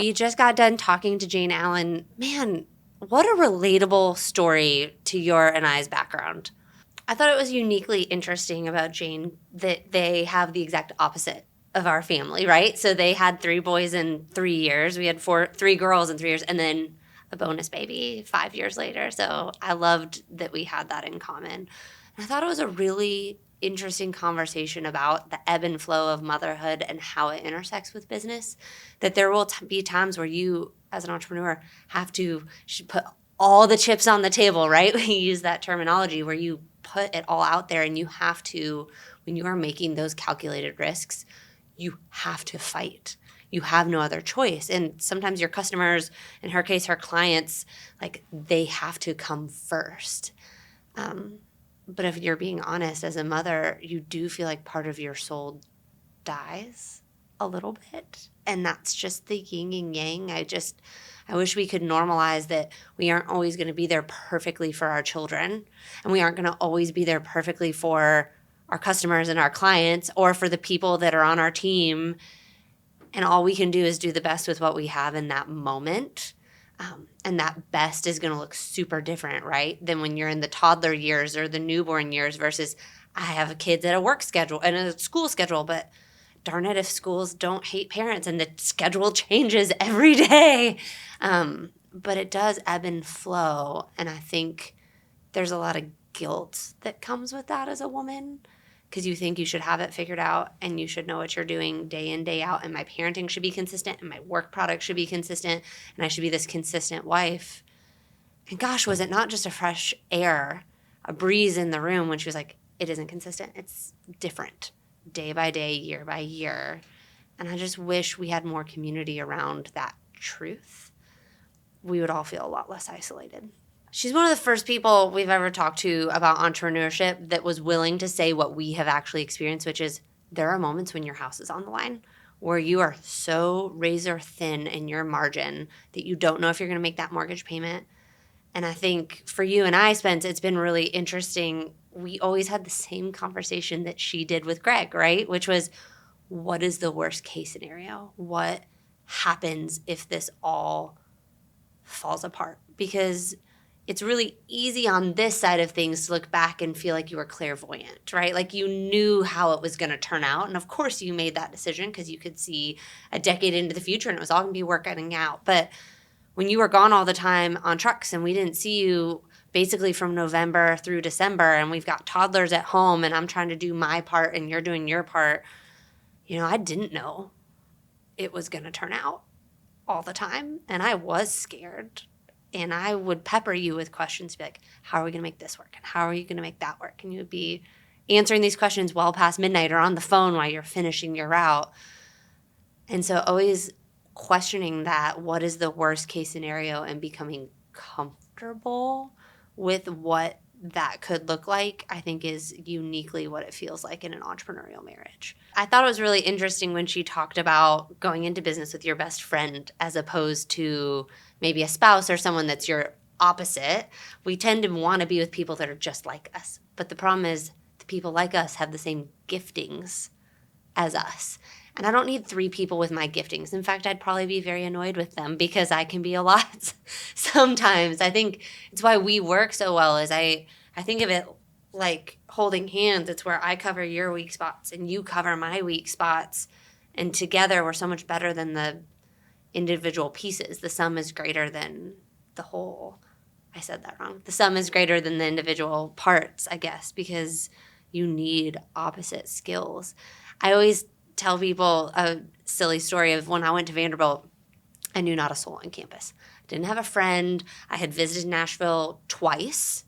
We just got done talking to Jane Allen. Man, what a relatable story to your and I's background. I thought it was uniquely interesting about Jane that they have the exact opposite of our family, right? So they had 3 boys in 3 years. We had 3 girls in 3 years, and then a bonus baby 5 years later. So I loved that we had that in common. And I thought it was a really interesting conversation about the ebb and flow of motherhood and how it intersects with business. That there will be times where you, as an entrepreneur, should put all the chips on the table, right? We use that terminology where you put it all out there, and you have to, when you are making those calculated risks, you have to fight. You have no other choice. And sometimes your customers, in her case, her clients, like they have to come first. But if you're being honest as a mother, you do feel like part of your soul dies a little bit. And that's just the yin and yang. I wish we could normalize that we aren't always going to be there perfectly for our children, and we aren't going to always be there perfectly for our customers and our clients or for the people that are on our team. And all we can do is do the best with what we have in that moment. And that best is going to look super different, right, than when you're in the toddler years or the newborn years versus I have kids at a work schedule and a school schedule, but darn it if schools don't hate parents and the schedule changes every day. But it does ebb and flow. And I think there's a lot of guilt that comes with that as a woman, because you think you should have it figured out and you should know what you're doing day in, day out. And my parenting should be consistent and my work product should be consistent and I should be this consistent wife. And gosh, was it not just a fresh air, a breeze in the room when she was like, it isn't consistent. It's different day by day, year by year. And I just wish we had more community around that truth. We would all feel a lot less isolated. She's one of the first people we've ever talked to about entrepreneurship that was willing to say what we have actually experienced, which is there are moments when your house is on the line where you are so razor thin in your margin that you don't know if you're going to make that mortgage payment. And I think for you and I, Spence, it's been really interesting. We always had the same conversation that she did with Greg, right? Which was, what is the worst case scenario? What happens if this all falls apart? Because it's really easy on this side of things to look back and feel like you were clairvoyant, right? Like you knew how it was going to turn out. And of course you made that decision because you could see a decade into the future and it was all going to be working out. But when you were gone all the time on trucks and we didn't see you basically from November through December, and we've got toddlers at home and I'm trying to do my part and you're doing your part, I didn't know it was going to turn out all the time. And I was scared. And I would pepper you with questions, be like, how are we going to make this work? And how are you going to make that work? And you would be answering these questions well past midnight or on the phone while you're finishing your route. And so always questioning that, what is the worst case scenario, and becoming comfortable with what that could look like, I think is uniquely what it feels like in an entrepreneurial marriage. I thought it was really interesting when she talked about going into business with your best friend as opposed to maybe a spouse or someone that's your opposite. We tend to want to be with people that are just like us. But the problem is the people like us have the same giftings as us. And I don't need 3 people with my giftings. In fact, I'd probably be very annoyed with them because I can be a lot sometimes. I think it's why we work so well is I think of it like holding hands. It's where I cover your weak spots and you cover my weak spots. And together we're so much better than the individual pieces. The sum is greater than the whole. I said that wrong. The sum is greater than the individual parts, I guess, because you need opposite skills. I always tell people a silly story of when I went to Vanderbilt, I knew not a soul on campus. I didn't have a friend. I had visited Nashville twice,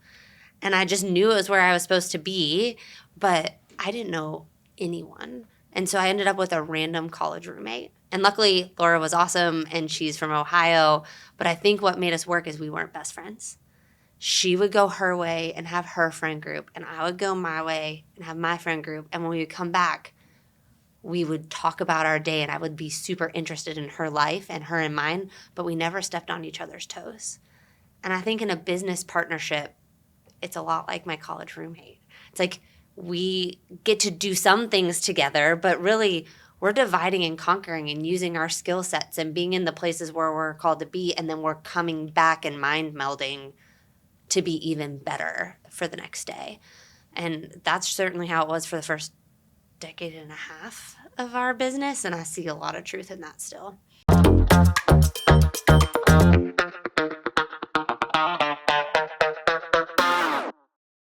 and I just knew it was where I was supposed to be, but I didn't know anyone. And so I ended up with a random college roommate. And luckily, Laura was awesome, and she's from Ohio. But I think what made us work is we weren't best friends. She would go her way and have her friend group, and I would go my way and have my friend group. And when we would come back, we would talk about our day, and I would be super interested in her life and her in mine, but we never stepped on each other's toes. And I think in a business partnership, it's a lot like my college roommate. It's like we get to do some things together, but really we're dividing and conquering and using our skill sets and being in the places where we're called to be, and then we're coming back and mind melding to be even better for the next day. And that's certainly how it was for the first decade and a half of our business, and I see a lot of truth in that still.